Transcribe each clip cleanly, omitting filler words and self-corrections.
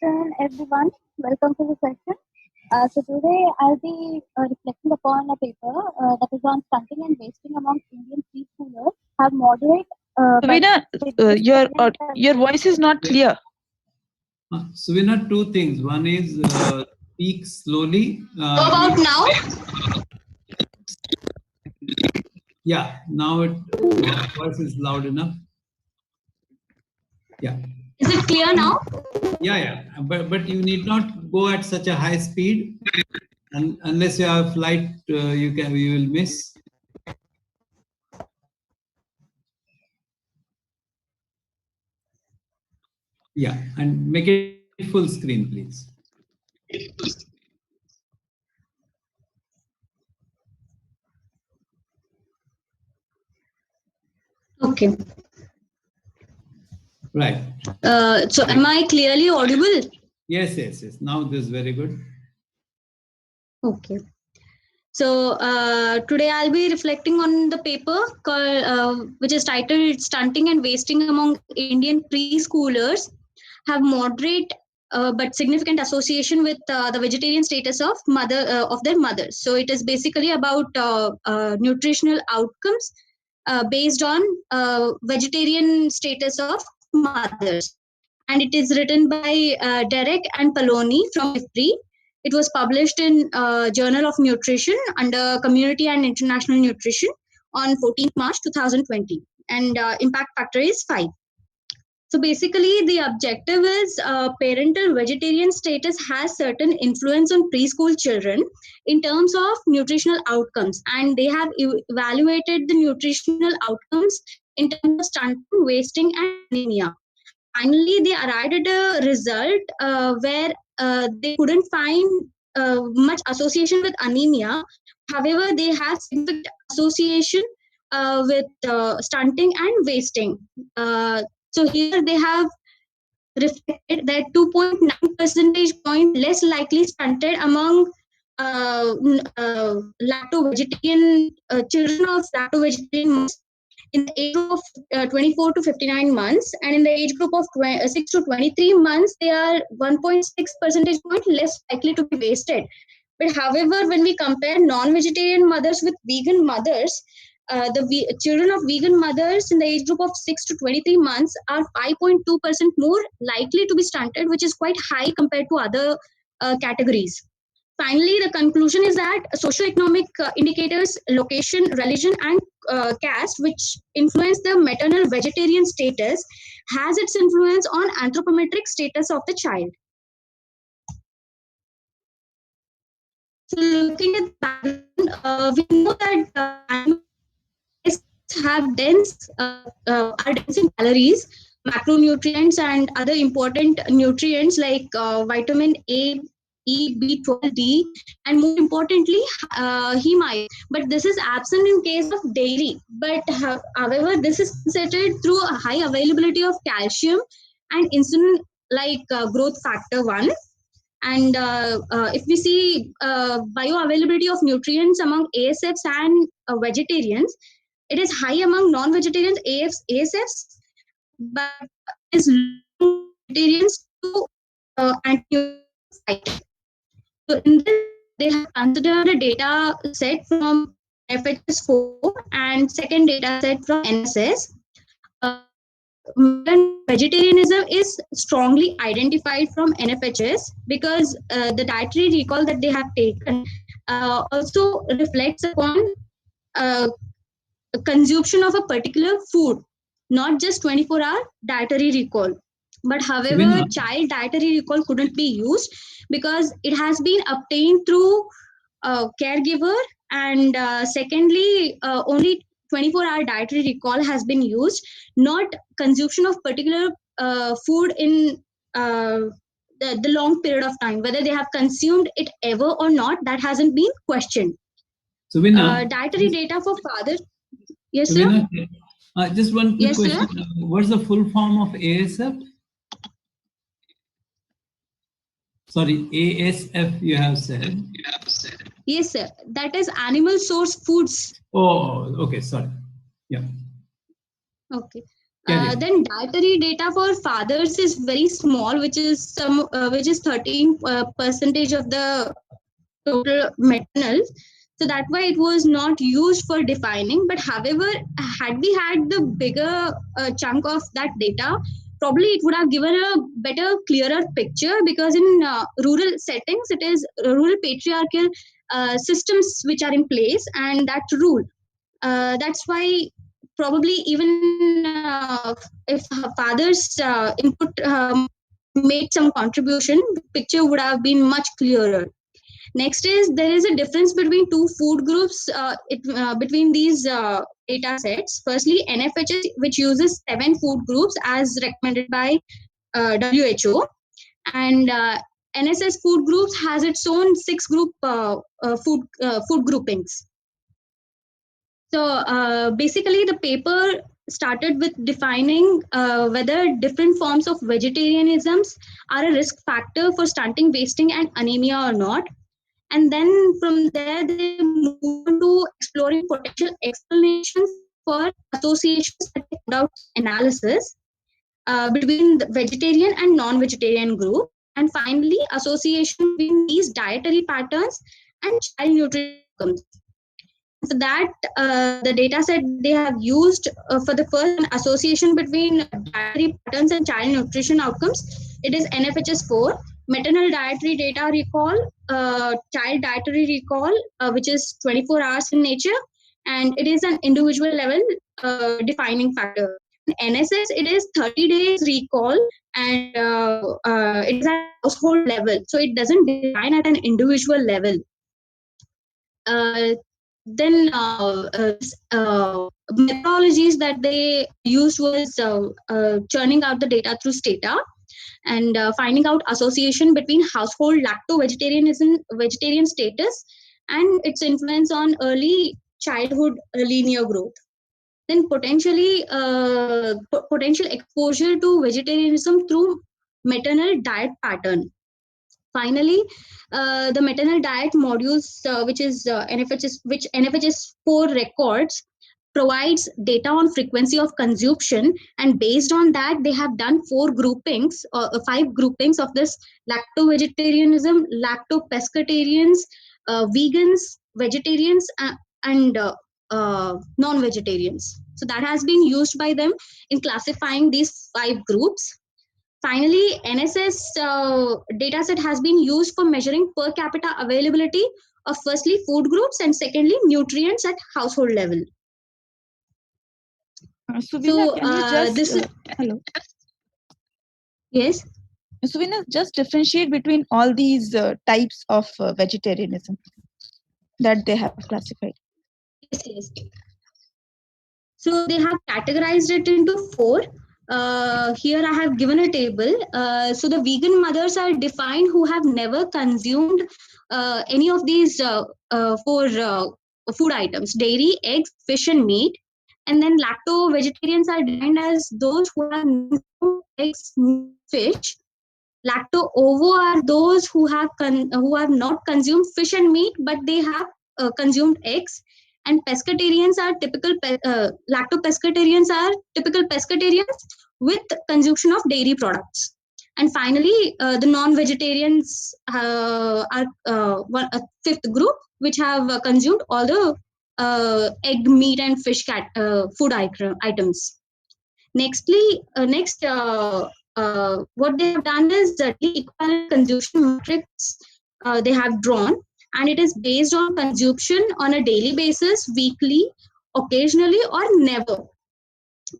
afternoon, everyone. Welcome to the session. So today I'll be reflecting upon a paper that is on stunting and wasting among Indian preschoolers have moderate but Savina, your voice is not clear. Suvina, two things. One is speak slowly. How about now? Yeah, now voice is loud enough. Yeah, Is it clear now? yeah. But you need not go at such a high speed, and unless you have flight, you will miss. Yeah, and make it full screen, please. Okay. Right. So am I clearly audible? Yes. Now this is very good. Okay. So today I'll be reflecting on the paper which is titled "Stunting and Wasting Among Indian Preschoolers Have Moderate but Significant Association with the Vegetarian Status of their mothers." So it is basically about nutritional outcomes based on vegetarian status of mothers, and it is written by Derek and Paloni from IFPRI. It was published in Journal of Nutrition under Community and International Nutrition on 14th March 2020, and impact factor is 5. So basically, the objective is parental vegetarian status has certain influence on preschool children in terms of nutritional outcomes, and they have evaluated the nutritional outcomes in terms of stunting, wasting, and anemia. Finally, they arrived at a result where they couldn't find much association with anemia. However, they have significant association with stunting and wasting. So here they have reflected that 2.9 percentage point less likely stunted among lacto-vegetarian children of lacto-vegetarian mothers in the age group of 24 to 59 months, and in the age group of 6 to 23 months, they are 1.6 percentage point less likely to be wasted. But however, when we compare non-vegetarian mothers with vegan mothers, children of vegan mothers in the age group of 6 to 23 months are 5.2% more likely to be stunted, which is quite high compared to other categories. Finally, the conclusion is that socioeconomic indicators, location, religion, and caste, which influence the maternal vegetarian status, has its influence on anthropometric status of the child. So, looking at the background, we know that animals have are dense in calories, macronutrients, and other important nutrients like vitamin A, E, B12, D, and more importantly, heme iron. But this is absent in case of dairy. But however, this is considered through a high availability of calcium and insulin like growth factor 1. And if we see bioavailability of nutrients among ASFs and vegetarians, it is high among non-vegetarians ASFs, but is low vegetarians to anti-nutrient. So in this, they have considered a data set from FHS4 and second data set from NSS. Vegetarianism is strongly identified from NFHS because the dietary recall that they have taken also reflects upon consumption of a particular food, not just 24-hour dietary recall. But however, child dietary recall couldn't be used because it has been obtained through caregiver, and secondly, only 24-hour dietary recall has been used, not consumption of particular food in the long period of time. Whether they have consumed it ever or not, that hasn't been questioned. So dietary data for fathers. Yes, sir. Just one quick Yes, question. sir. What's the full form of ASF? Sorry, ASF you have said. Yes, sir. That is animal source foods. Oh, okay. Sorry. Yeah. Okay. Carry on. Then dietary data for fathers is very small, which is 13 percentage of the total maternal. So that's why it was not used for defining. But however, had we had the bigger chunk of that data, probably it would have given a better, clearer picture, because in rural settings, it is rural patriarchal systems which are in place, and that rule. That's why probably even if father's input made some contribution, the picture would have been much clearer. Next is there is a difference between two food groups between these data sets. Firstly, NFHS, which uses 7 food groups as recommended by WHO, and NSS food groups has its own 6 group food groupings. So basically, the paper started with defining whether different forms of vegetarianisms are a risk factor for stunting, wasting, and anemia or not. And then from there, they moved on to exploring potential explanations for associations that they found out analysis between the vegetarian and non-vegetarian group. And finally, association between these dietary patterns and child nutrition outcomes. So that the data set they have used for the first association between dietary patterns and child nutrition outcomes, it is NFHS 4, maternal dietary data recall, child dietary recall, which is 24 hours in nature, and it is an individual level defining factor. In NSS, it is 30 days recall, and it is at household level, so it doesn't define at an individual level. Then methodologies that they used was churning out the data through Stata, and finding out association between household vegetarian status and its influence on early childhood linear growth. Then potential exposure to vegetarianism through maternal diet pattern. Finally, the maternal diet modules, which NFHS 4 records, provides data on frequency of consumption, and based on that, they have done 5 groupings of this: lacto-vegetarianism, lacto-pescatarians, vegans, vegetarians, and non-vegetarians. So that has been used by them in classifying these 5 groups. Finally, NSS dataset has been used for measuring per capita availability of firstly food groups and secondly nutrients at household level. Suvina, can you just this is hello? Yes. Suvina, just differentiate between all these types of vegetarianism that they have classified. Yes. So they have categorized it into 4. Here I have given a table. So the vegan mothers are defined who have never consumed any of these 4 food items: dairy, eggs, fish, and meat. And then lacto-vegetarians are defined as those who have consumed eggs, meat, fish. Lacto-ovo are those who have not consumed fish and meat, but they have consumed eggs. And pescatarians are lacto-pescatarians are typical pescatarians with consumption of dairy products. And finally, the non-vegetarians are a 5th group, which have consumed all the egg, meat, and fish food items. Next, what they have done is the equivalent consumption matrix they have drawn, and it is based on consumption on a daily basis, weekly, occasionally, or never.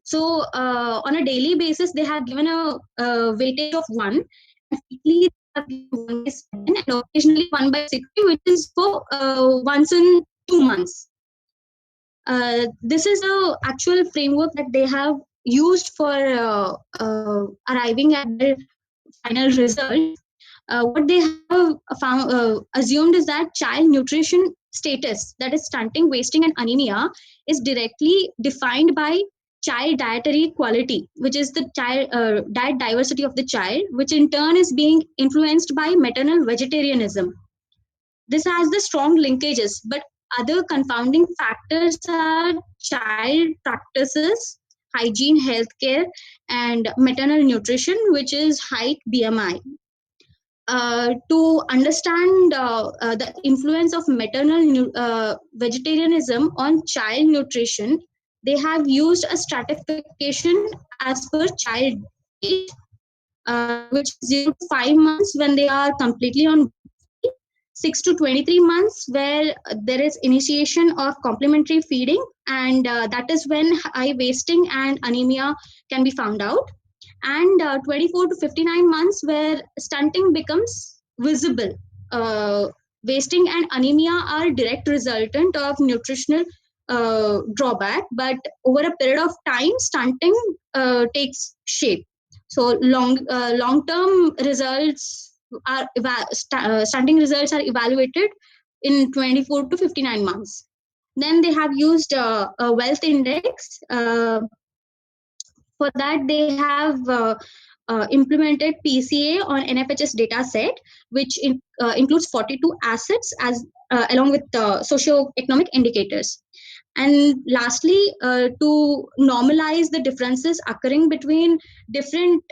So on a daily basis, they have given a weightage of 1, and weekly they have given 1/7, and occasionally 1/60, which is for once in 2 months. This is the actual framework that they have used for arriving at the final result. What they have assumed is that child nutrition status, that is stunting, wasting, and anemia, is directly defined by child dietary quality, which is the child diet diversity of the child, which in turn is being influenced by maternal vegetarianism. This has the strong linkages, but other confounding factors are child practices, hygiene, healthcare, and maternal nutrition, which is height, BMI. To understand the influence of maternal vegetarianism on child nutrition, they have used a stratification as per child age, which is 0 to 5 months when they are completely on 6 to 23 months where there is initiation of complementary feeding, and that is when high wasting and anemia can be found out, and 24 to 59 months where stunting becomes visible. Wasting and anemia are direct resultant of nutritional drawback, but over a period of time stunting takes shape. So long term results are stunting results are evaluated in 24 to 59 months. Then they have used a wealth index. For that, they have implemented PCA on NFHS data set, which includes 42 assets as along with socio-economic indicators. And lastly, to normalize the differences occurring between different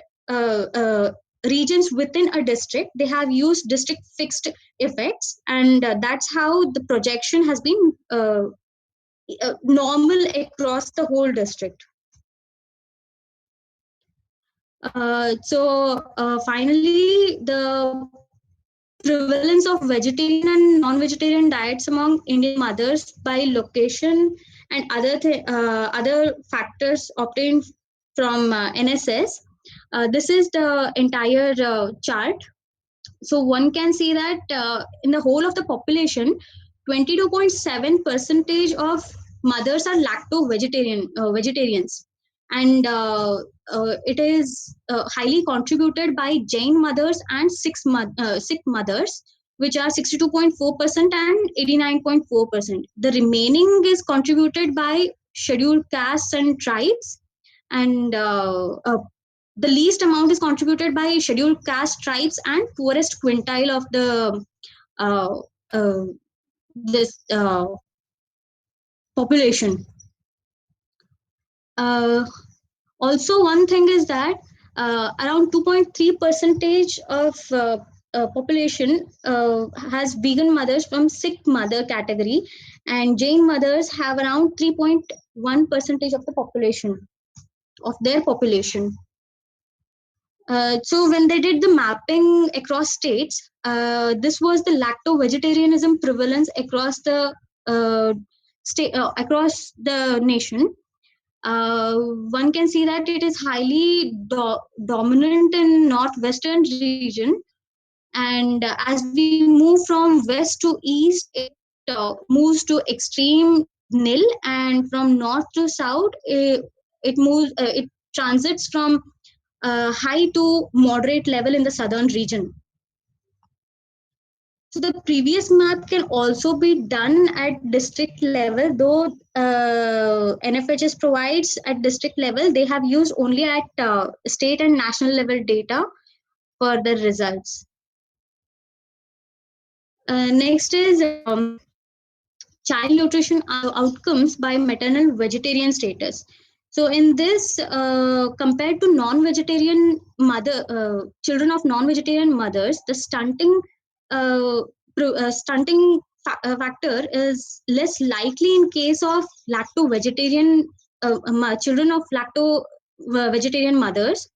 regions within a district, they have used district fixed effects, and that's how the projection has been normal across the whole district. Finally, the prevalence of vegetarian and non-vegetarian diets among Indian mothers by location and other factors obtained from NSS. This is the entire chart. So one can see that in the whole of the population, 22.7% of mothers are vegetarians, and it is highly contributed by Jain mothers and Sikh mothers, which are 62.4% and 89.4%. The remaining is contributed by scheduled castes and tribes, and the least amount is contributed by scheduled caste tribes and poorest quintile of the this population. Also, one thing is that around 2.3% of population has vegan mothers from Sikh mother category, and Jain mothers have around 3.1% of the population of their population. So when they did the mapping across states, this was the lacto-vegetarianism prevalence across the across the nation. One can see that it is highly dominant in northwestern region, and as we move from west to east, it moves to extreme nil, and from north to south, it transits from high to moderate level in the southern region. So the previous math can also be done at district level, though NFHS provides at district level, they have used only at state and national level data for the results. Next is child nutrition outcomes by maternal vegetarian status. So in this, compared to non-vegetarian children of non-vegetarian mothers, the stunting factor is less likely in case of lacto-vegetarian children of lacto-vegetarian mothers,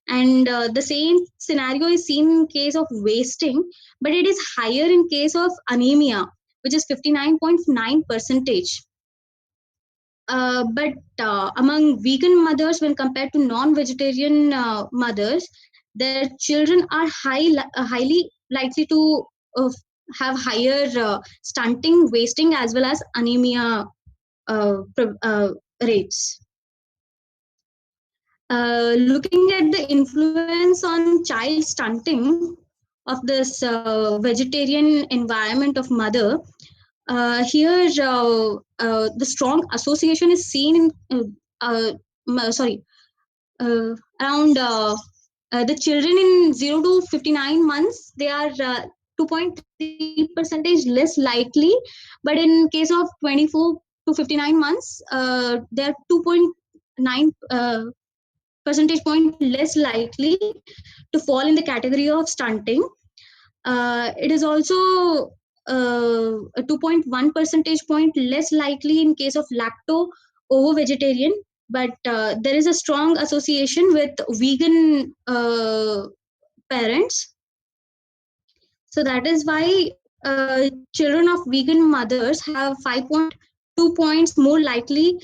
and the same scenario is seen in case of wasting, but it is higher in case of anemia, which is 59.9%. But among vegan mothers, when compared to non-vegetarian mothers, their children are highly likely to have higher stunting, wasting, as well as anemia rates. Looking at the influence on child stunting of this vegetarian environment of mother, here the strong association is seen in around the children in 0 to 59 months, they are 2.3% less likely, but in case of 24 to 59 months, they are 9 percentage point less likely to fall in the category of stunting. It is also a 2.1 percentage point less likely in case of lacto ovo vegetarian, but there is a strong association with vegan parents. So that is why children of vegan mothers have 5.2 points more likely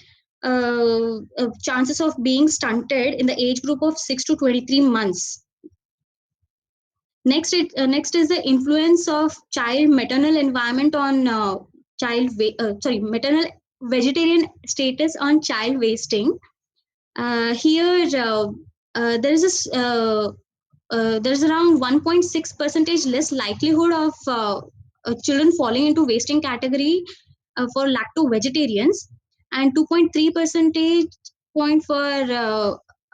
chances of being stunted in the age group of 6 to 23 months. Next is the influence of child maternal environment on maternal vegetarian status on child wasting. Here there is there's around 1.6 percentage less likelihood of children falling into wasting category for lacto vegetarians, and 2.3 percentage point for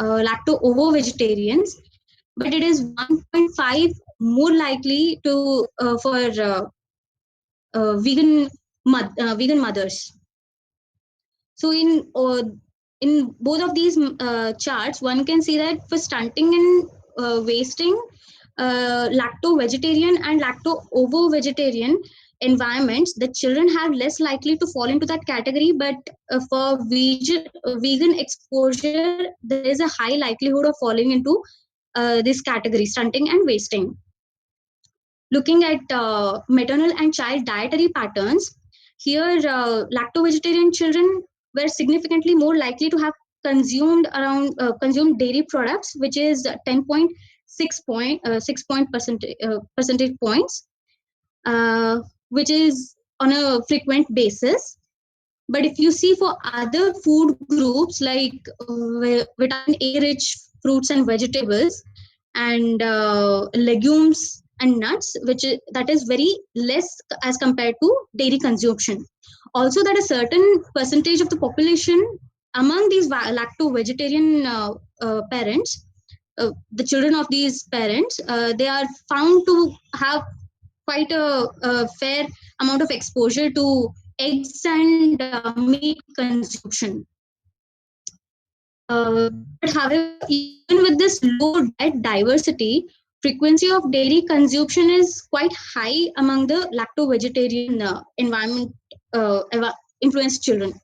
lacto ovo vegetarians, but it is 1.5 more likely to for vegan mothers. So in both of these charts, one can see that for stunting and wasting, lacto vegetarian and lacto ovo vegetarian environments, the children have less likely to fall into that category, but for vegan exposure, there is a high likelihood of falling into this category, stunting and wasting. Looking at maternal and child dietary patterns, here lacto-vegetarian children were significantly more likely to have consumed dairy products, which is 10.6 percentage points, which is on a frequent basis. But if you see for other food groups like vitamin A rich fruits and vegetables and legumes and nuts, that is very less as compared to dairy consumption. Also, that a certain percentage of the population among these lacto-vegetarian parents, the children of these parents, they are found to have quite a fair amount of exposure to eggs and meat consumption. But however, even with this low diet diversity, frequency of dairy consumption is quite high among the lacto-vegetarian environment influenced children.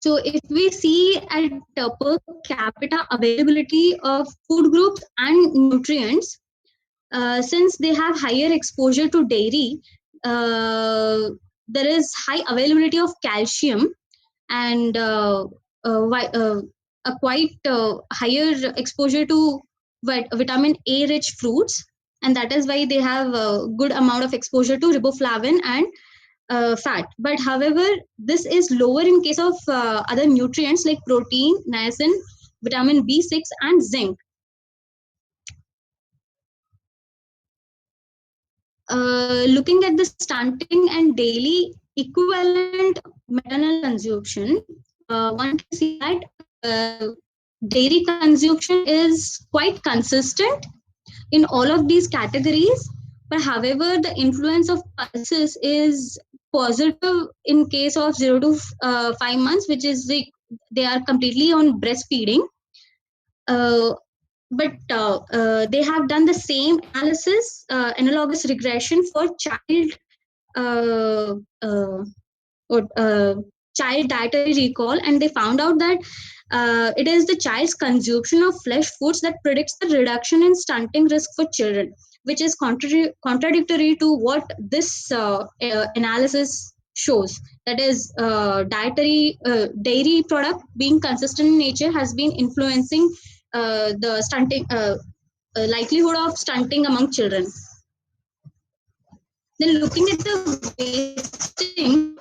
So if we see at per capita availability of food groups and nutrients, since they have higher exposure to dairy, there is high availability of calcium and a quite higher exposure to vitamin A rich fruits, and that is why they have a good amount of exposure to riboflavin and fat. But however, this is lower in case of other nutrients like protein, niacin, vitamin B6 and zinc. Looking at the stunting and daily equivalent maternal consumption, one can see that dairy consumption is quite consistent in all of these categories. But however, the influence of pulses is positive in case of 0 to 5 months, which is they are completely on breastfeeding. But they have done the same analysis, analogous regression for child child dietary recall, and they found out that it is the child's consumption of flesh foods that predicts the reduction in stunting risk for children, which is contradictory to what this analysis shows. That is, dairy product being consistent in nature has been influencing the stunting likelihood of stunting among children. Then looking at the wasting,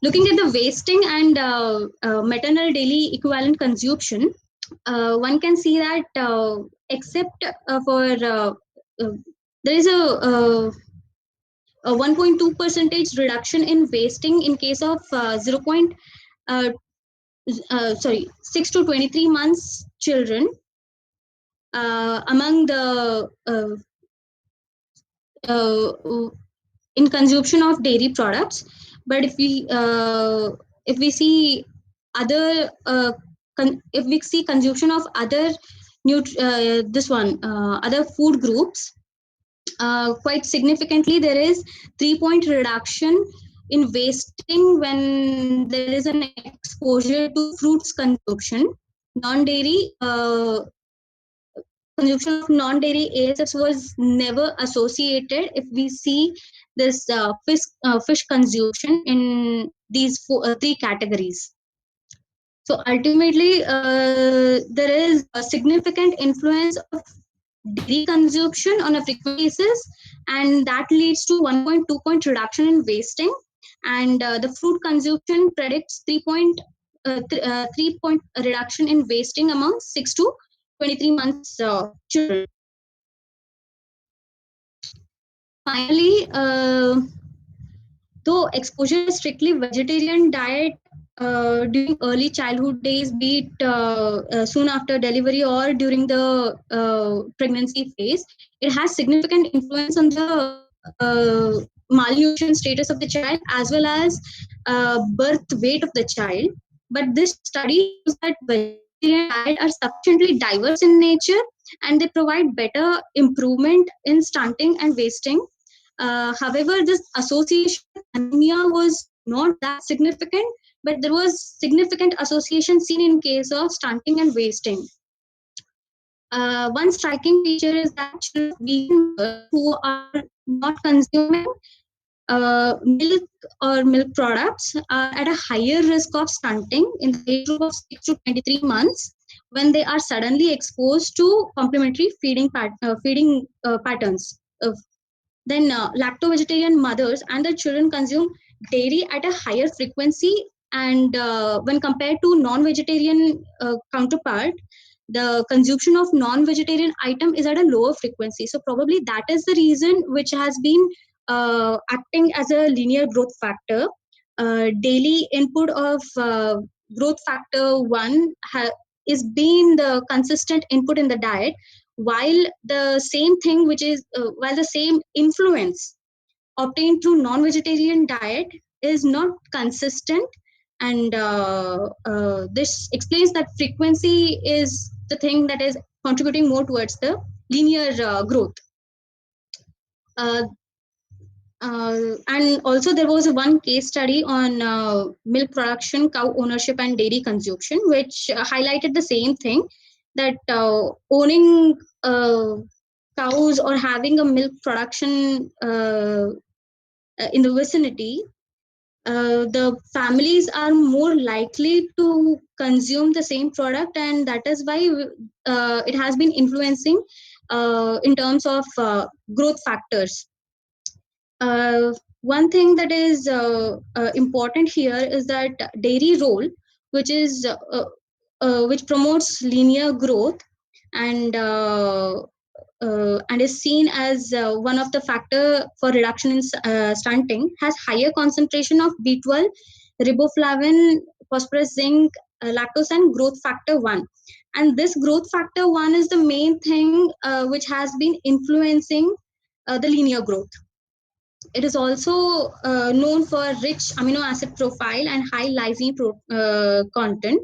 looking at the wasting and maternal daily equivalent consumption, one can see that except for there is a 1.2 percentage reduction in wasting in case of 6 to 23 months children among the in consumption of dairy products. But if we see other if we see consumption of other other food groups, quite significantly there is 3-point reduction in wasting when there is an exposure to fruits consumption. Non-dairy consumption of non-dairy ASFs was never associated if we see this fish consumption in these three categories. So ultimately, there is a significant influence of dairy consumption on a frequent basis, and that leads to 1.2 point reduction in wasting. And the fruit consumption predicts 3 point reduction in wasting among 6 to 23 months children. Finally, though exposure to strictly vegetarian diet during early childhood days, be it soon after delivery or during the pregnancy phase, it has significant influence on the malnutrition status of the child as well as birth weight of the child. But this study shows that vegetarian diet are sufficiently diverse in nature and they provide better improvement in stunting and wasting. However, this association with anemia was not that significant, but there was significant association seen in case of stunting and wasting. One striking feature is that children of vegan mothers who are not consuming milk or milk products are at a higher risk of stunting in the age group of 6 to 23 months when they are suddenly exposed to complementary feeding patterns. Then lacto-vegetarian mothers and their children consume dairy at a higher frequency, and when compared to non-vegetarian counterpart, the consumption of non-vegetarian item is at a lower frequency. So probably that is the reason which has been acting as a linear growth factor. Daily input of growth factor 1 is being the consistent input in the diet, while the same thing while the same influence obtained through non-vegetarian diet is not consistent, and this explains that frequency is the thing that is contributing more towards the linear growth. And also there was one case study on milk production, cow ownership and dairy consumption, which highlighted the same thing, that owning cows or having a milk production in the vicinity, the families are more likely to consume the same product, and that is why it has been influencing in terms of growth factors. One thing that is important here is that dairy role, which is which promotes linear growth and is seen as one of the factor for reduction in stunting, has higher concentration of B12, riboflavin, phosphorus, zinc, lactose, and growth factor 1. And this growth factor 1 is the main thing which has been influencing the linear growth. It is also known for rich amino acid profile and high lysine content.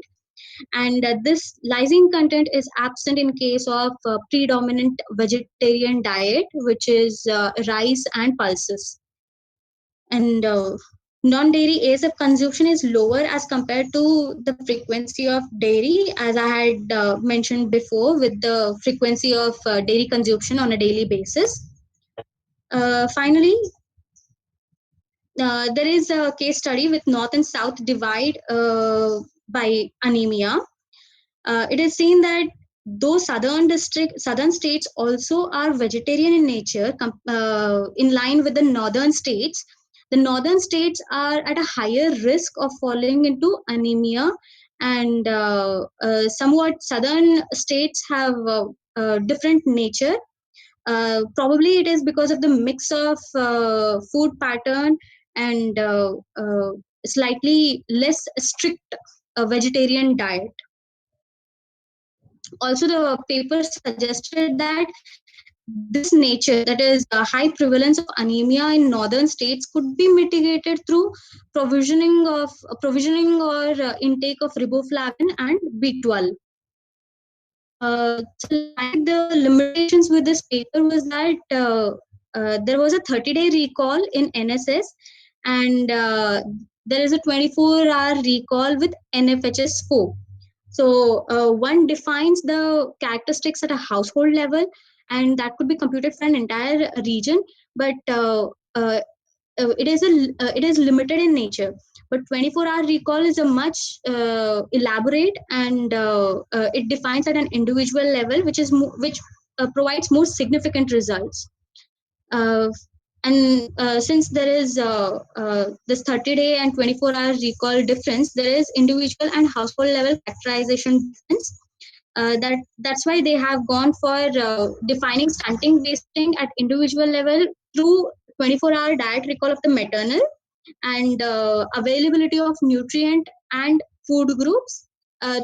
And this lysine content is absent in case of predominant vegetarian diet, which is rice and pulses. And non-dairy ASF consumption is lower as compared to the frequency of dairy, as I had mentioned before, with the frequency of dairy consumption on a daily basis. Finally, there is a case study with North and South divide by anemia. It is seen that though southern states also are vegetarian in nature, in line with the northern states, the northern states are at a higher risk of falling into anemia, and somewhat southern states have different nature. Probably it is because of the mix of food pattern and slightly less strict vegetarian diet. Also, the paper suggested that this nature, that is a high prevalence of anemia in northern states, could be mitigated through provisioning or intake of riboflavin and B12. So like the limitations with this paper was that there was a 30-day recall in NSS, and there is a 24-hour recall with NFHS4. So one defines the characteristics at a household level, and that could be computed for an entire region, but it is limited in nature. But 24-hour recall is a much elaborate, and it defines at an individual level, which provides more significant results. And since there is this 30-day and 24-hour recall difference, there is individual and household level characterization difference. That's why they have gone for defining stunting wasting at individual level through 24-hour diet recall of the maternal, and availability of nutrient and food groups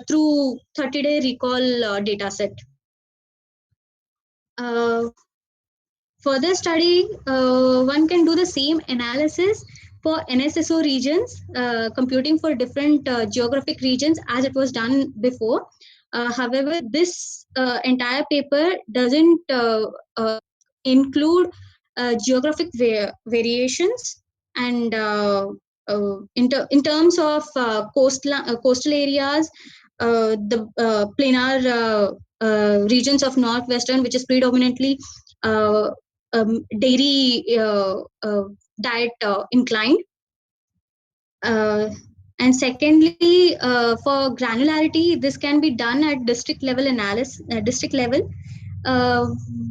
through 30-day recall data set. Further study, one can do the same analysis for NSSO regions, computing for different geographic regions as it was done before. However, this entire paper doesn't include geographic variations, and in terms of coastal areas, the planar regions of northwestern, which is predominantly dairy diet inclined. And secondly, for granularity, this can be done at district level analysis, district level.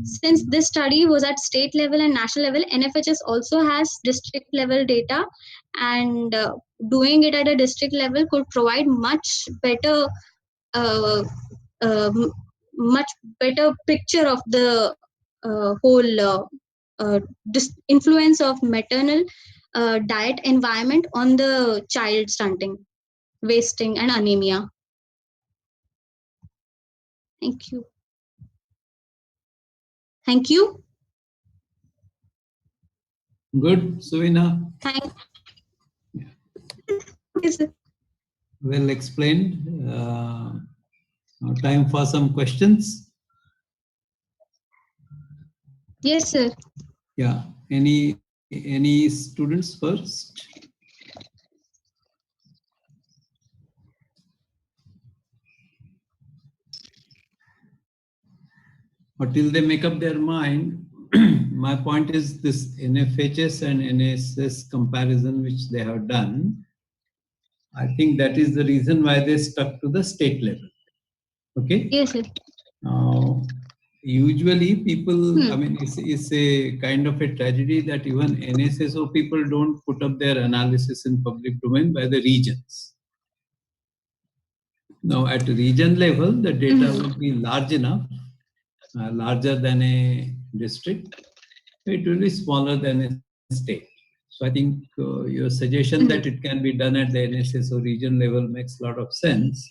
Since this study was at state level and national level, NFHS also has district level data, and doing it at a district level could provide much better picture of the whole influence of maternal diet environment on the child stunting, wasting, and anemia. Thank you. Thank you. Good, Suvina. Thank Yeah. Yes, sir. Well explained. Now time for some questions. Yes, sir. Yeah. Any students first? Or till they make up their mind, my point is this NFHS and NSS comparison which they have done, I think that is the reason why they stuck to the state level. Okay? Yes, sir. Now, usually people, I mean, it's a kind of a tragedy that even NSSO people don't put up their analysis in public domain by the regions. Now, at region level, the data will be large enough, larger than a district. It will be smaller than a state. So I think your suggestion that it can be done at the NSSO region level makes a lot of sense,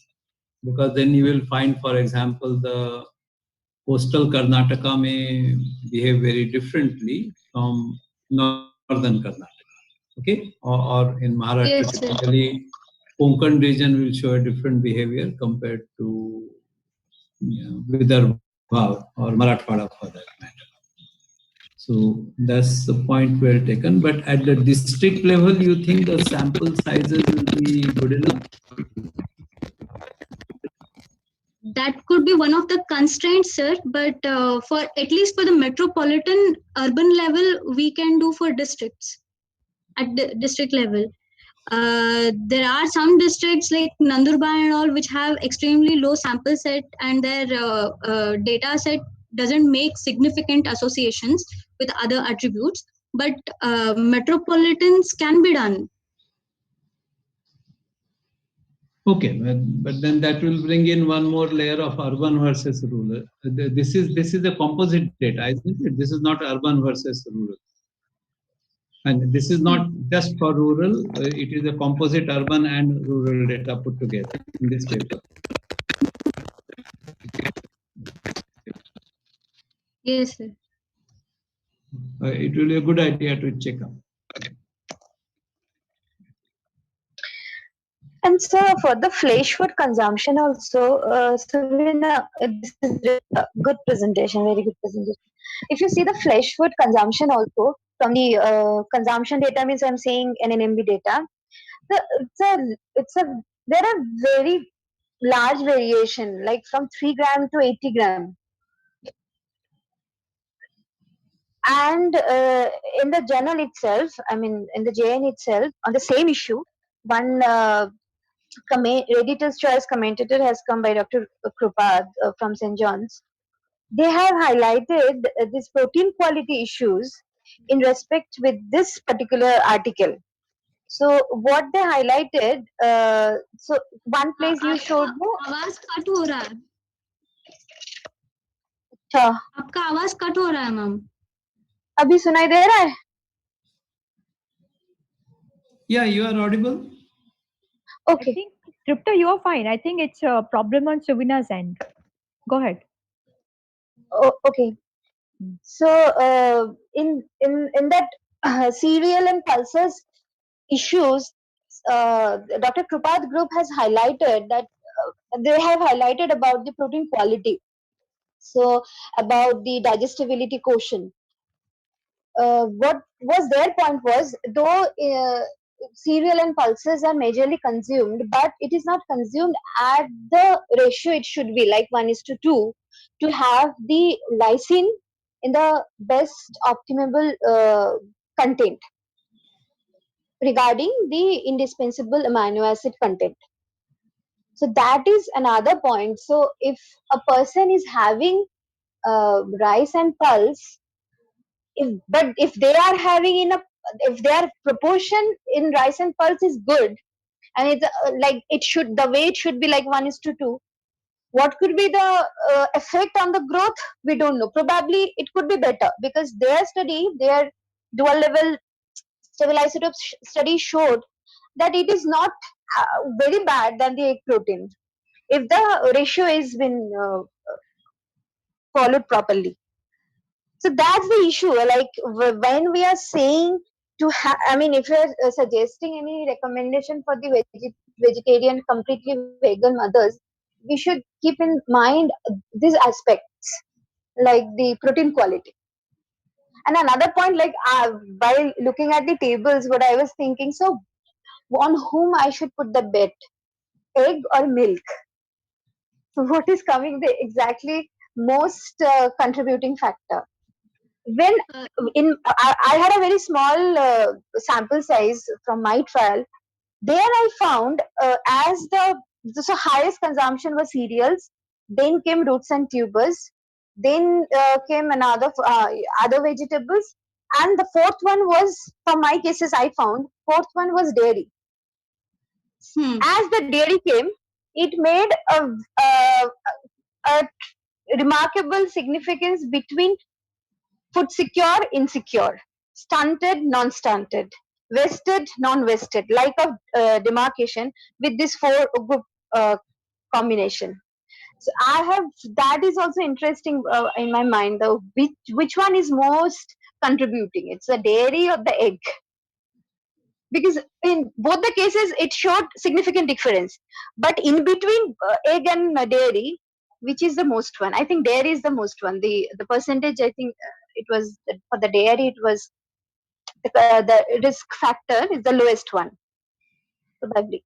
because then you will find, for example, the coastal Karnataka may behave very differently from northern Karnataka. Okay, or in Maharashtra, Yes, sir. typically Konkan region will show a different behavior compared to Vidarbha or Marathwada for that matter. So that's the point well taken. But at the district level, you think the sample sizes will be good enough? That could be one of the constraints, sir. But for at least for the metropolitan urban level, we can do for districts at the district level. There are some districts like Nandurbar and all which have extremely low sample set, and their data set doesn't make significant associations with other attributes. But metropolitans can be done. Okay, but then that will bring in one more layer of urban versus rural. This is a composite data, isn't it? This is not urban versus rural. And this is not just for rural, it is a composite urban and rural data put together in this paper. Yes, sir. it will be a good idea to check up. And so for the flesh food consumption also, Savina, this is a good presentation, very good presentation. If you see the flesh food consumption also from the consumption data, means I'm saying NNMB data, there are very large variation, like from 3 gram to 80 gram. And in the journal itself, I mean, in the JN itself, on the same issue, one Editor's Choice commentator has come by Dr. Krupad from St. John's. They have highlighted these protein quality issues in respect with this particular article. So what they highlighted, so one place you showed me. आवाज cut हो रहा है अच्छा, आपका आवाज cut हो रहा है मैम अभी सुनाई दे रहा है? Yeah, you are audible. Okay. I think, Tripta, you are fine. I think it's a problem on Suvina's end. Go ahead. Oh, okay. So in that cereal and pulses issues, Dr. Krupad group has highlighted that they have highlighted about the protein quality. So about the digestibility quotient. What was their point was, though cereal and pulses are majorly consumed, but it is not consumed at the ratio it should be, like 1:2, to have the lysine in the best optimal content regarding the indispensable amino acid content. So that is another point. So if a person is having rice and pulse, if they are having if their proportion in rice and pulse is good, and it's like it should, the way it should be like 1:2, what could be the effect on the growth? We don't know. Probably it could be better, because their dual level stable isotope study showed that it is not very bad than the egg protein if the ratio is been followed properly. So that's the issue. Like when we are saying to have, I mean, if you're suggesting any recommendation for the vegetarian, completely vegan mothers, we should keep in mind these aspects, like the protein quality. And another point, like by looking at the tables, what I was thinking, so on whom I should put the bet, egg or milk? So what is coming the exactly most contributing factor? When I had a very small sample size from my trial, there I found as the so highest consumption was cereals, then came roots and tubers, then came another other vegetables, and the fourth one was, for my cases I found, fourth one was dairy. As the dairy came, it made a remarkable significance between food secure, insecure, stunted, non-stunted, vested, non-vested, like a demarcation with this four group combination. So I have, that is also interesting in my mind, though, which one is most contributing? It's the dairy or the egg? Because in both the cases it showed significant difference, but in between egg and dairy, which is the most one? I think dairy is the most one. The percentage, I think it was for the dairy, it was the risk factor is the lowest one, probably.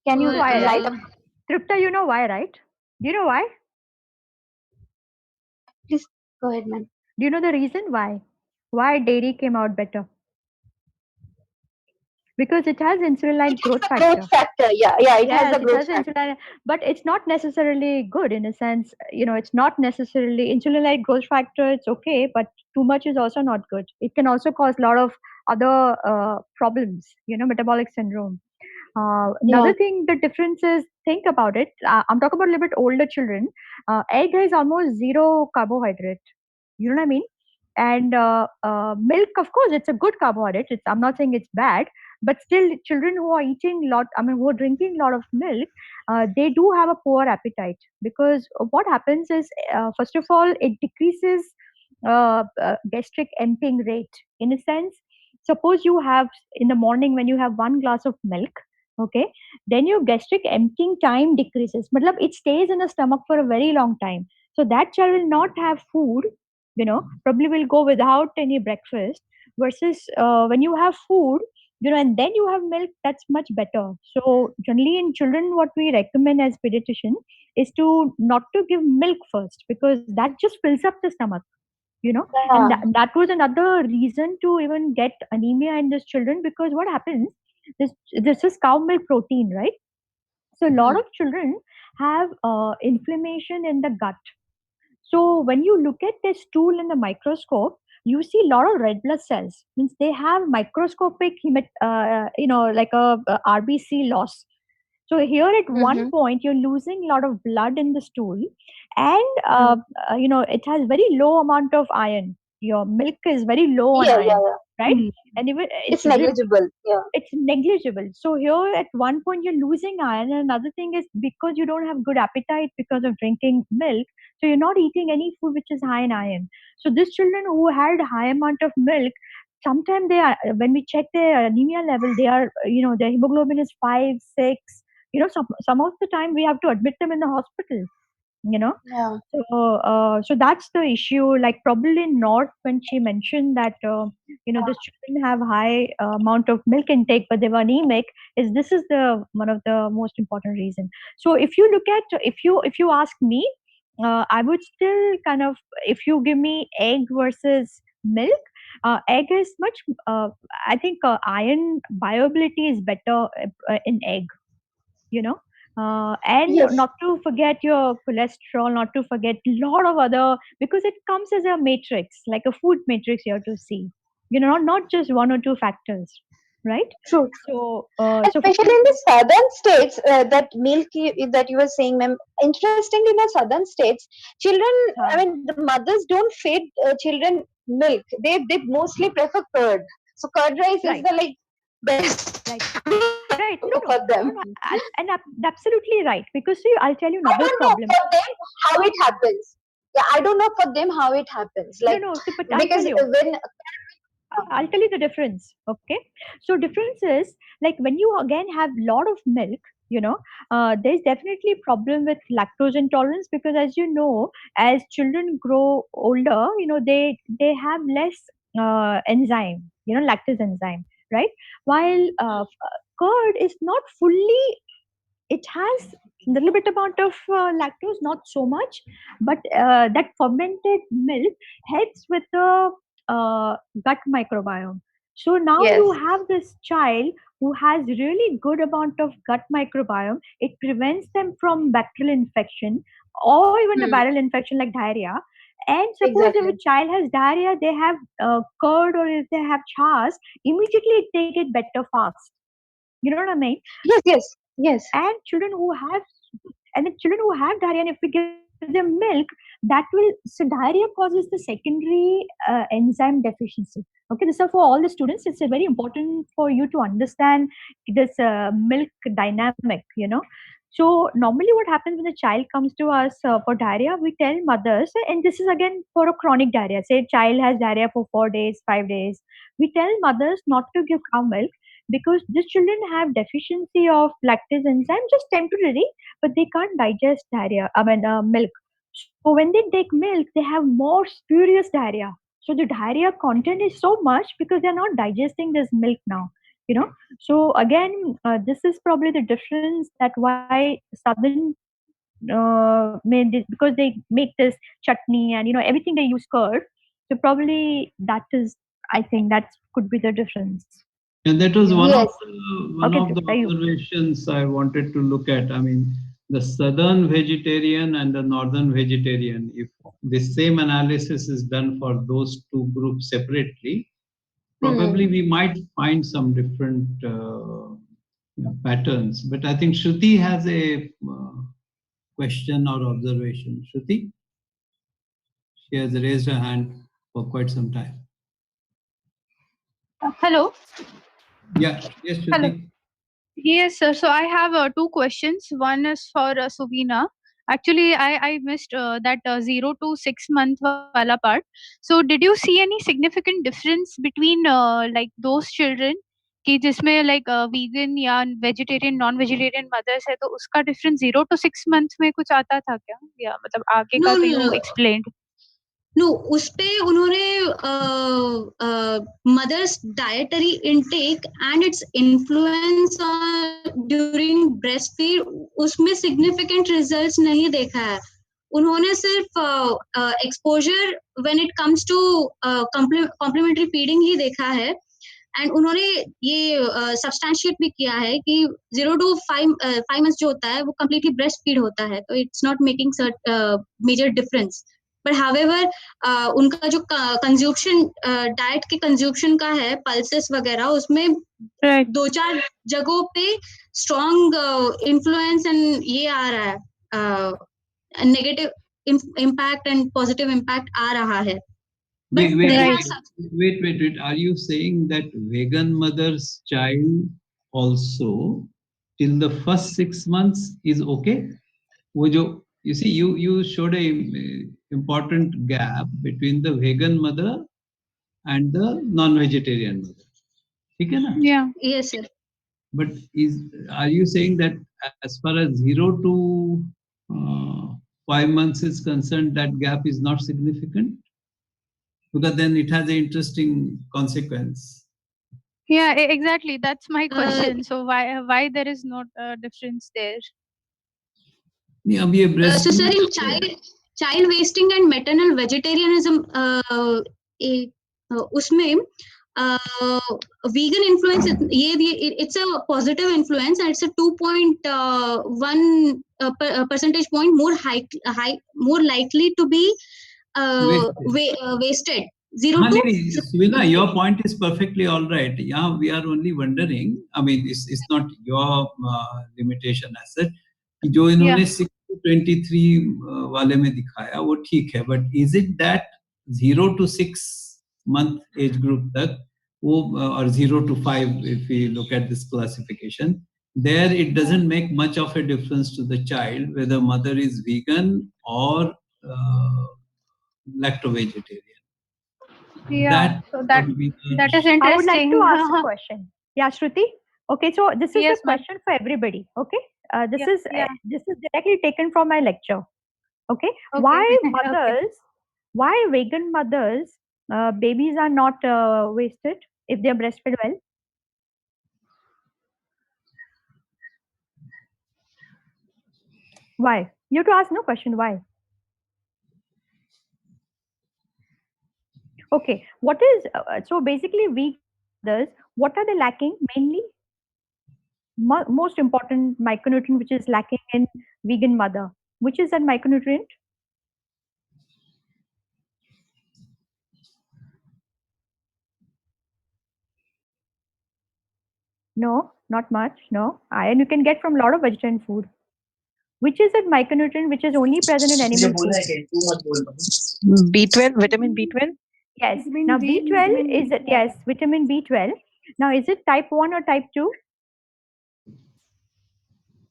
Can you Why, light right? up? Tripta, you know why, right? Do you know why? Please go ahead, ma'am. Do you know the reason why? Why dairy came out better? Because it has insulin-like growth factor. Growth factor, yeah, it has Yes, the it growth has factor. insulin, but it's not necessarily good in a sense. You know, it's not necessarily insulin-like growth factor. It's okay, but too much is also not good. It can also cause a lot of other problems. You know, metabolic syndrome. Another thing, the difference is, think about it. I'm talking about a little bit older children. Egg has almost zero carbohydrate. You know what I mean? And milk, of course, it's a good carbohydrate. I'm not saying it's bad, but still, children who are who are drinking a lot of milk, they do have a poor appetite, because what happens is, first of all, it decreases gastric emptying rate. In a sense, suppose you have in the morning when you have 1 glass of milk, okay, then your gastric emptying time decreases. Matlab, it stays in the stomach for a very long time. So that child will not have food, probably will go without any breakfast. Versus when you have food, and then you have milk, that's much better. So generally in children, what we recommend as pediatrician is to not to give milk first, because that just fills up the stomach, and Yeah. that was another reason to even get anemia in these children, because what happens, this is cow milk protein, right? So a lot of children have inflammation in the gut. So when you look at the stool in the microscope, you see a lot of red blood cells. Means they have microscopic, like a RBC loss. So here at one point, you're losing a lot of blood in the stool, and it has very low amount of iron. Your milk is very low on Yeah, yeah, iron, yeah. right? And even It's negligible. Yeah. it's negligible. So here at one point you're losing iron, and another thing is because you don't have good appetite because of drinking milk, so you're not eating any food which is high in iron. So these children who had high amount of milk, sometimes they are, when we check their anemia level, they are, their hemoglobin is 5, 6. Some of the time we have to admit them in the hospital. Yeah. So that's the issue. Like probably not when she mentioned that the children have high amount of milk intake, but they were anemic. This is the one of the most important reason. So if you look at, if you ask me, I would still kind of, if you give me egg versus milk, egg is much. I think iron bioavailability is better in egg. You know and Yes. not to forget your cholesterol, not to forget a lot of other, because it comes as a matrix, like a food matrix you have to see, not just one or two factors, right? True. So for Especially in the southern states, that milk that you were saying, ma'am. Interestingly, in the southern states, children, I mean, the mothers don't feed children milk. They mostly prefer curd. So curd rice is Right. the like best Right. for them. Absolutely right. Because see, I'll tell you I another don't know problem. for them how it happens. Yeah, I don't know for them how it happens. Like So, but I'll tell because you. when I'll tell you the difference. Okay. So difference is, like when you again have lot of milk, there's definitely problem with lactose intolerance, because as you know, as children grow older, they have less enzyme, lactase enzyme, right? While curd is not fully, it has little bit amount of lactose, not so much, but that fermented milk helps with the gut microbiome. So now yes, you have this child who has really good amount of gut microbiome. It prevents them from bacterial infection or even a viral infection like diarrhea. And suppose if a exactly. child has diarrhea, they have curd, or if they have chas, immediately they get better fast. You know what I mean? Yes, yes, yes. And children who have diarrhea, and if we give them milk, that will, so diarrhea causes the secondary enzyme deficiency. Okay, this is for all the students. It's very important for you to understand this milk dynamic. So normally what happens when a child comes to us for diarrhea, we tell mothers, and this is again for a chronic diarrhea, say child has diarrhea for 4 days, 5 days, we tell mothers not to give cow milk, because these children have deficiency of lactase enzyme, just temporary, but they can't digest diarrhea, milk. So when they take milk, they have more spurious diarrhea. So the diarrhea content is so much because they're not digesting this milk now. So again, this is probably the difference, that why southern made this, because they make this chutney and everything they use curd. So probably that is, I think that could be the difference. And that was Yes. one Okay, of the Dayu. observations I wanted to look at. I mean, the southern vegetarian and the northern vegetarian, if the same analysis is done for those two groups separately, probably we might find some different patterns. But I think Shruti has a question or observation. Shruti? She has raised her hand for quite some time. Hello. Yeah, yes, Shruti. Hello. Yes, sir. So I have two questions. One is for Suvina. Actually, I missed that 0 to 6 month wala part. So, did you see any significant difference between like those children कि जिसमें like vegan या vegetarian non-vegetarian mothers है तो उसका difference 0 to 6 months में कुछ आता था क्या या मतलब आगे का No, तो no, you no. explained. No उस पे उन्होंने mother's dietary intake and its influence during breast feed उसमें सिग्निफिकेंट रिजल्ट्स नहीं देखा है. उन्होंने सिर्फ exposure when it comes to complementary feeding ही देखा है. एंड उन्होंने ये सब्सटैंशिएट भी किया है कि 0 to 5 मंथ्स जो होता है वो कम्प्लीटली ब्रेस्ट फीड होता है तो it's not making major difference. But however उनका जो कंज्यूप्शन डाइट के कंज्यूप्शन का है पल्सेस वगैरह उसमें Right. 2-4 जगहों पे स्ट्रॉन्ग इन्फ्लुएंस एंड ये आ रहा है negative impact and positive impact आ रहा है. Wait, But wait, they wait, have wait. Are you saying that vegan mother's child also till the first 6 months is okay? वो जो you see you showed a important gap between the vegan mother and the non-vegetarian mother. ठीक है ना? Yeah. yes sir. But are you saying that as far as 0 to 5 months is concerned, that gap is not significant? Because then it has an interesting consequence. Yeah, exactly. That's my Uh, question. So why there is no difference there? नहीं अब ये breast so sir in milk child wasting and maternal vegetarianism उसमें vegan influence ये it's a positive influence and it's a 2.1 percentage point more likely to be wasted. 0 हाँ to नहीं Suvina, your point is perfectly all right. Yeah, we are only wondering. I mean, it's not your limitation as such. कि जो इन्होंने 6 to 23 वाले में दिखाया वो ठीक है, but is it that 0 to 6 month age group तक वो or 0 to 5 if we look at this classification, there it doesn't make much of a difference to the child whether mother is vegan or lacto-vegetarian. Yeah. So that would be that is I would like interesting. to ask a question. Yeah, Shruti. Okay, so this is Yes, a ma'am. question for everybody. Okay, this Yeah, is yeah. this is directly taken from my lecture. Okay, Okay. why Okay. mothers, why vegan mothers, babies are not wasted if they are breastfed well? Why? You have to ask no question. Why? Okay, what is so basically vegan mothers? What are they lacking mainly? Most important micronutrient which is lacking in vegan mother. Which is that micronutrient? No, not much. No, iron you can get from a lot of vegetarian food. Which is that micronutrient which is only present in animal food? B12, vitamin B12. Yes. Vitamin Now B, B12 vitamin is B12. yes, vitamin B12. Now is it type 1 or type 2?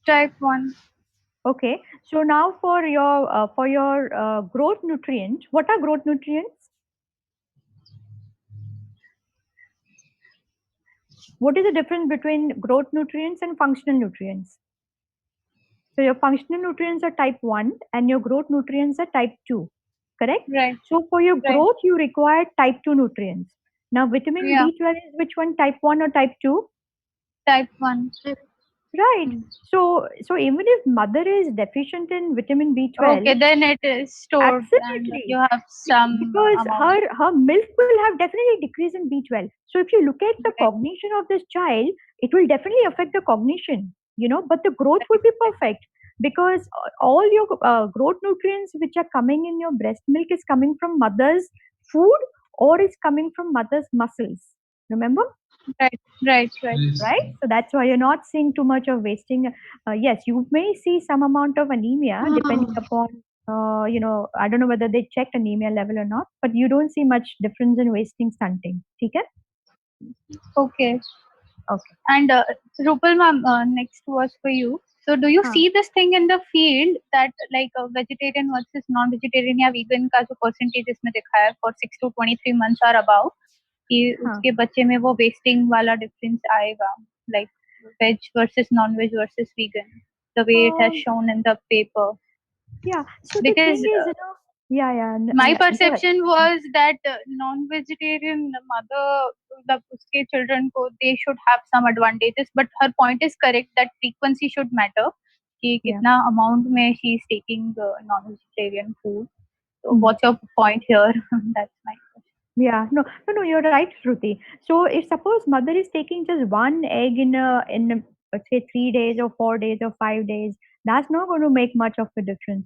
Type 1. Okay. So now for your growth nutrient, what are growth nutrients? What is the difference between growth nutrients and functional nutrients? So your functional nutrients are type 1 and your growth nutrients are type 2. Correct? Right. So for your Right. growth, you require type 2 nutrients. Now vitamin Yeah. B12 is which one, type 1 or type 2? Type 1. Right. So even if mother is deficient in vitamin B12, Okay, then it is stored and absolutely, you have some because amount. her milk will have definitely decrease in B12. So if you look at the Right. cognition of this child, it will definitely affect the cognition, but the growth will be perfect because all your growth nutrients which are coming in your breast milk is coming from mother's food or is coming from mother's muscles. Remember? Right. Right? So that's why you're not seeing too much of wasting. Yes, you may see some amount of anemia depending upon, I don't know whether they checked anemia level or not, but you don't see much difference in wasting stunting. Okay? Okay. Okay. And Rupal ma'am, next was for you. So do you see this thing in the field that like vegetarian versus non-vegetarian या vegan का जो percentage इसमें दिखा है for 6 to 23 months or above कि उसके बच्चे में वो wasting वाला difference आएगा like veg versus non-veg versus vegan the way it has shown in the paper. Yeah. So Because the thing is, yeah. my go ahead. perception was that non-vegetarian mother, the uske children ko they should have some advantages, but her point is correct that frequency should matter. कि कितना amount में she is taking non-vegetarian food. So what's your point here? That's my question. Yeah, no, you're right, Shruti. So if suppose mother is taking just one egg in let's say 3 days or 4 days or 5 days, that's not going to make much of a difference.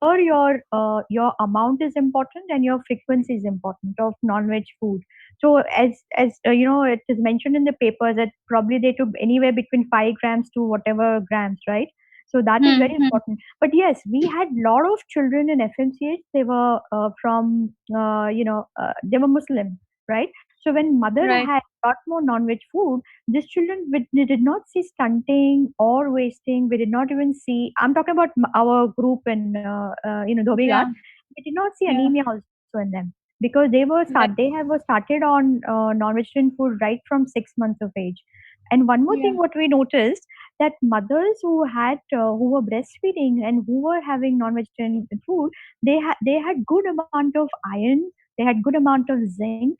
Or your amount is important and your frequency is important of non-veg food. So as it is mentioned in the paper that probably they took anywhere between 5 grams to whatever grams, right? So that is very important. But yes, we had lot of children in FMCH. They were from they were Muslim, right? So when mother had got more non-veg food, these children we did not see stunting or wasting. We did not even see. I'm talking about our group in Dhobigat. We did not see anemia also in them because they were started on non-vegetarian food right from 6 months of age. And one more thing, what we noticed that mothers who were breastfeeding and who were having non-vegetarian food, they had good amount of iron, they had good amount of zinc.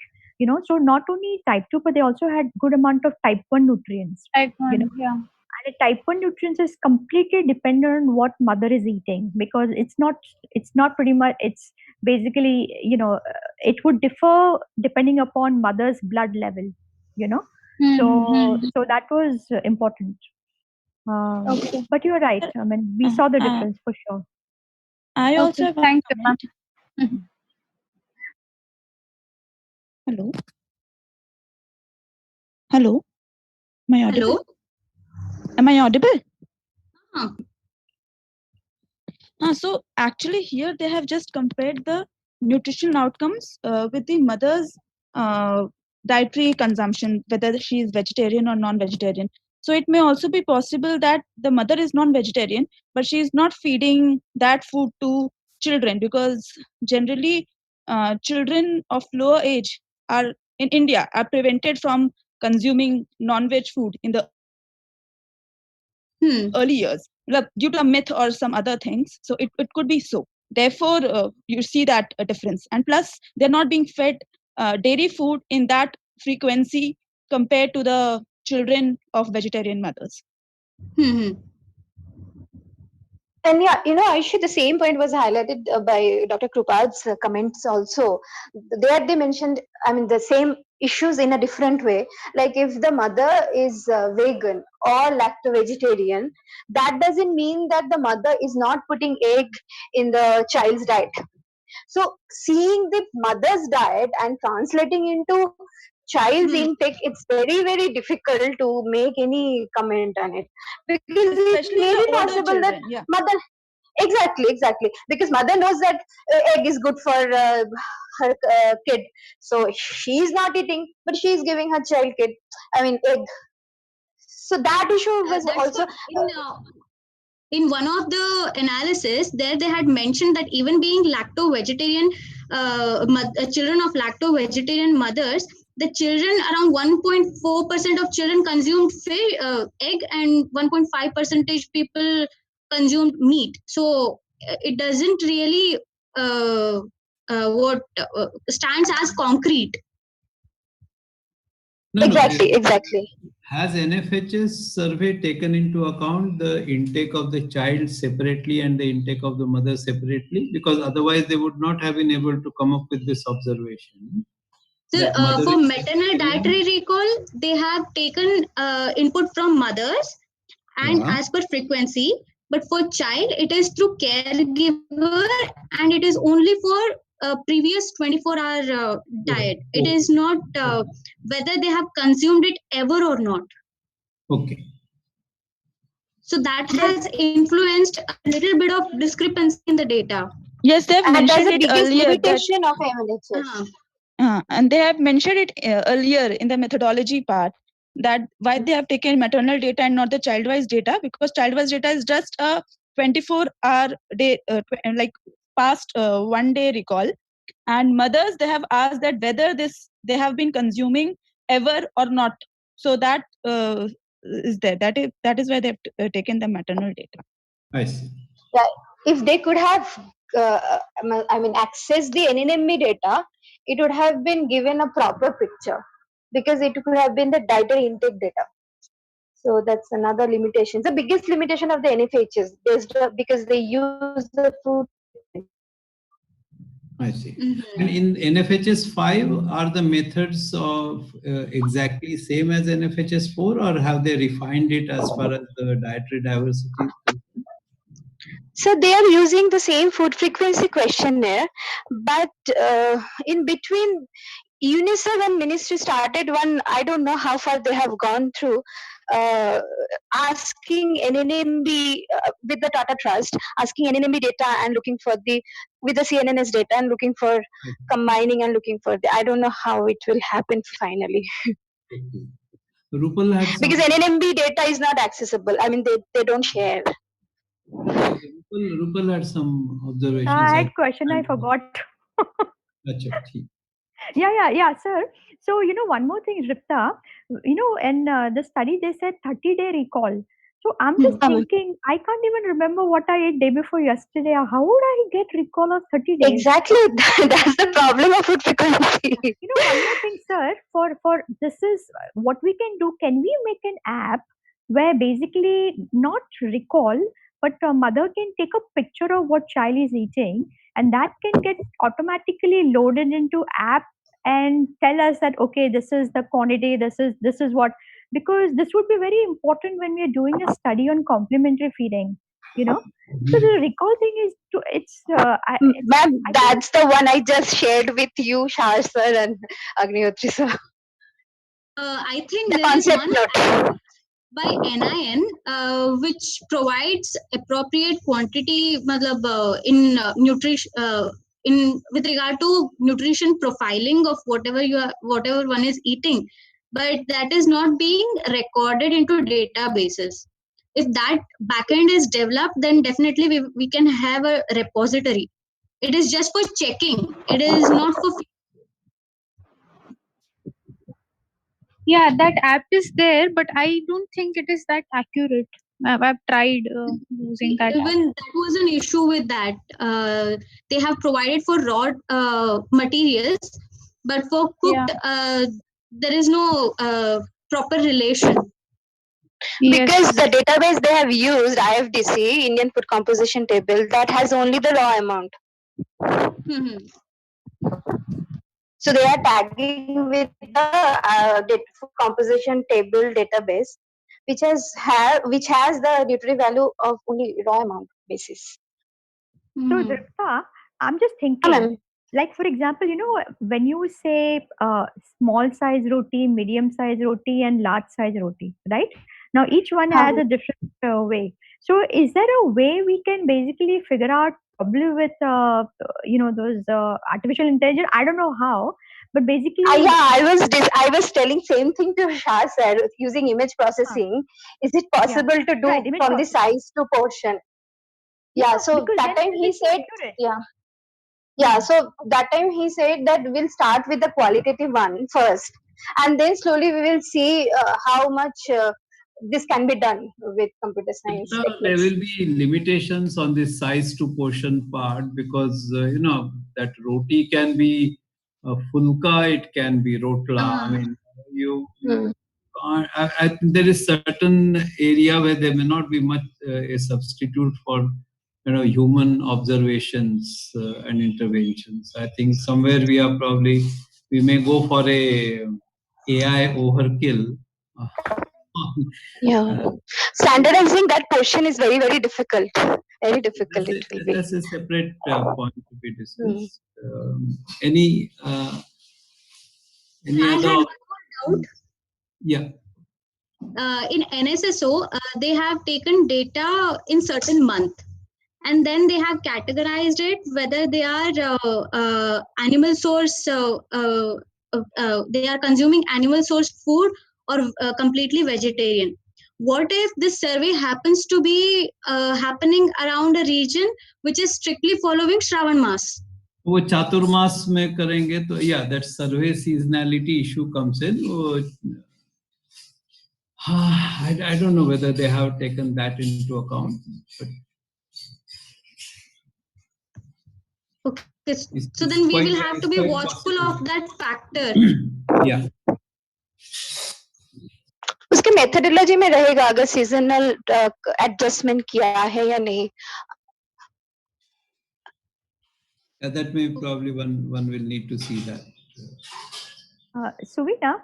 So not only type 2, but they also had good amount of type 1 nutrients. Type 1, And a type 1 nutrients is completely dependent on what mother is eating because it's not pretty much, it's basically, it would differ depending upon mother's blood level, So that was important. Okay. But you're right. I mean, we saw the difference for sure. I also have thank you, comment. ma'am. Hello. Hello. Am I audible? Hello. Am I audible? Huh. So actually here they have just compared the nutritional outcomes with the mother's dietary consumption, whether she is vegetarian or non-vegetarian. So it may also be possible that the mother is non-vegetarian, but she is not feeding that food to children because generally children of lower age are in India are prevented from consuming non-veg food in the early years due to a myth or some other things. So it could be so. Therefore, you see that difference. And plus, they're not being fed dairy food in that frequency compared to the children of vegetarian mothers. And yeah, Aisha, the same point was highlighted by Dr. Krupad's comments also. There they mentioned, the same issues in a different way. Like if the mother is vegan or lacto-vegetarian, that doesn't mean that the mother is not putting egg in the child's diet. So seeing the mother's diet and translating into child's intake, it's very, very difficult to make any comment on it. Because especially it may the be older possible that children, mother, exactly, because mother knows that egg is good for her kid, so she's not eating, but she's giving her child egg. So that issue was That's also what in one of the analysis there they had mentioned that even being lacto-vegetarian children of lacto-vegetarian mothers, the children around 1.4% of children consumed egg and 1.5 percentage people consumed meat. So it doesn't really stands as concrete. No, exactly. Has NFHS survey taken into account the intake of the child separately and the intake of the mother separately? Because otherwise they would not have been able to come up with this observation. So, for maternal dietary recall, they have taken input from mothers and as per frequency. But for child, it is through caregiver and it is only for previous 24-hour diet. It is not whether they have consumed it ever or not. Okay. So that has influenced a little bit of discrepancy in the data. Yes, they have mentioned it earlier. Limitation of MLHS. And they have mentioned it earlier in the methodology part that why they have taken maternal data and not the child-wise data, because child-wise data is just a 24-hour day, like past 1 day recall, and mothers, they have asked that whether they have been consuming ever or not. So that is there. That is why they have taken the maternal data. I see. Yeah, if they could have, accessed the NNMB data, it would have been given a proper picture, because it could have been the dietary intake data. So that's another limitation. The biggest limitation of the NFHs is because they use the food. I see. And in NFHS 5, are the methods of exactly same as NFHS 4, or have they refined it as far as the dietary diversity is concerned? So they are using the same food frequency questionnaire, but in between, UNICEF and Ministry started one. I don't know how far they have gone through, asking NNMB with the Tata Trust, asking NNMB data and looking for with the CNNS data and looking for combining and looking for I don't know how it will happen finally. Okay. Rupal had some. Because NNMB data is not accessible. I mean, they don't share. Okay, Rupal had some observations. I had question, I forgot. Achha, theek. Yeah, sir. So, one more thing, Ripta, in the study, they said 30-day recall. So I'm just thinking, I can't even remember what I ate day before yesterday. How would I get recall of 30 days? Exactly. That's the problem of food frequency. One more thing, sir, for this is what we can do. Can we make an app where basically not recall, but a mother can take a picture of what child is eating, and that can get automatically loaded into app and tell us that, okay, this is the quantity, this is what, because this would be very important when we are doing a study on complementary feeding. So the recall thing is Ma'am, that's the one I just shared with you, Shah sir and Agnihotri sir. I think The there is concept one note by NIN which provides appropriate quantity in nutrition in with regard to nutrition profiling of whatever one is eating, but that is not being recorded into databases. If that backend is developed, then definitely we can have a repository. It is just for checking. It is not for. Yeah, that app is there, but I don't think it is that accurate. I've tried using that app. Even that was an issue with that. They have provided for raw materials, but for cooked, there is no proper relation. because the database they have used, IFDC, Indian Food Composition Table, that has only the raw amount. So they are tagging with the food composition table database, which has the nutrient value of only raw amount basis. So, Dripta, I'm just thinking, like for example, when you say small size roti, medium size roti, and large size roti, right? Now each one has a different way. So, is there a way we can basically figure out probably with those artificial intelligence? I don't know how, but basically, I was telling same thing to Shah sir, using image processing. Is it possible to do from the size to portion? Yeah, so that time he said, so that time he said that we'll start with the qualitative one first, and then slowly we will see how much this can be done with computer science techniques. There will be limitations on the size to portion part, because that roti can be fulka, it can be rotla. I mean, there is certain area where there may not be much a substitute for human observations and interventions. I think somewhere we may go for a AI overkill. Standardizing that portion is very, very difficult. Very difficult it will be. That's a separate point to be discussed. Any I other? had one more doubt. Yeah. In NSSO, they have taken data in certain month, and then they have categorized it whether they are animal source. They are consuming animal source food or completely vegetarian. What if this survey happens to be happening around a region which is strictly following Shravan Mas? वो चातुर्मास में करेंगे तो that survey seasonality issue comes in. I don't know whether they have taken that into account. But okay, so then we will have to be watchful of that factor. Yeah. उसके methodology में रहेगा अगर seasonal adjustment किया है या नहीं. That may probably one will need to see that. Suvina,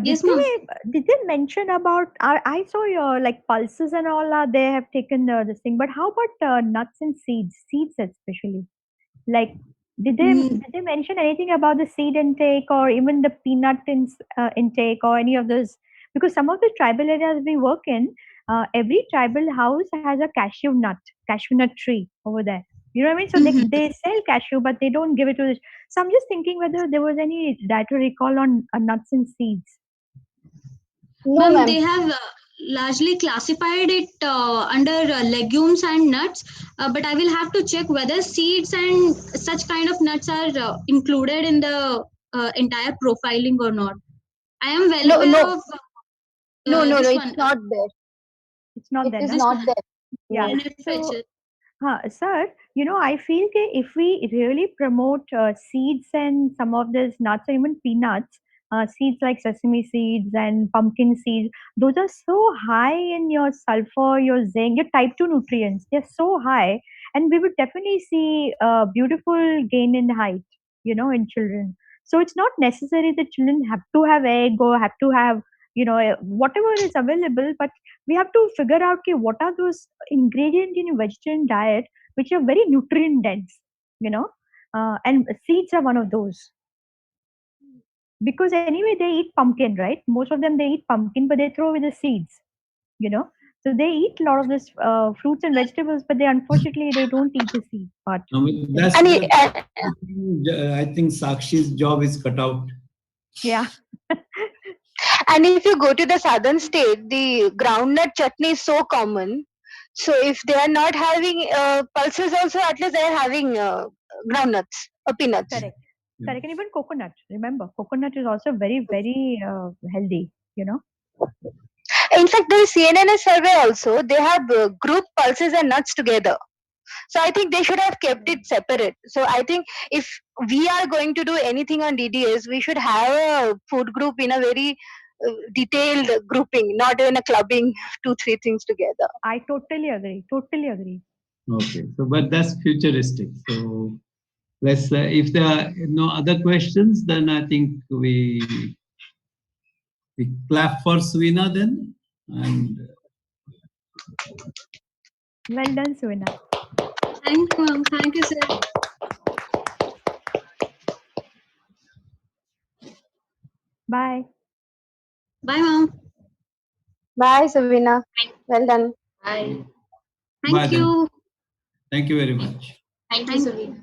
Yes, did they mention about? I saw your like pulses and all. They have taken this thing, but how about nuts and seeds? Seeds especially. Like, did they mention anything about the seed intake or even the peanut intake or any of those? Because some of the tribal areas we work in, every tribal house has a cashew nut tree over there. You know what I mean? So they sell cashew, but they don't give it to the. So I'm just thinking whether there was any dietary recall on nuts and seeds. No, Ma'am, ma'am. they have largely classified it under legumes and nuts, but I will have to check whether seeds and such kind of nuts are included in the entire profiling or not. I am well aware of No, this it's one. not there. It's not It there. is No? not there. Yeah. NFHS. So, sir, I feel that if we really promote seeds and some of these nuts or even peanuts, seeds like sesame seeds and pumpkin seeds, those are so high in your sulfur, your zinc, your type 2 nutrients. They're so high. And we would definitely see beautiful gain in height, in children. So it's not necessary that children have to have egg or have to have, whatever is available, but we have to figure out what are those ingredients in a vegetarian diet which are very nutrient dense, and seeds are one of those. Because anyway, they eat pumpkin, right? Most of them, they eat pumpkin, but they throw away the seeds, So they eat a lot of this fruits and vegetables, but unfortunately they don't eat the seed part. I think Sakshi's job is cut out. Yeah. And if you go to the southern state, the groundnut chutney is so common. So if they are not having pulses also, at least they are having groundnuts or peanuts. Correct. And even coconut. Remember, coconut is also very, very healthy, In fact, the CNN survey also, they have group pulses and nuts together. So I think they should have kept it separate. So I think if we are going to do anything on DDS, we should have a food group in a very detailed grouping, not in a clubbing 2-3 things together. I totally agree. Okay, so but that's futuristic. So let's if there are no other questions, then I think we clap for Suvina then. And well done, Suvina. Thank you, ma'am. Thank you, sir. Bye. Bye, ma'am. Bye, Suvina. Well done. Bye. Bye Thank you. Thank you very much. Thank you, Suvina.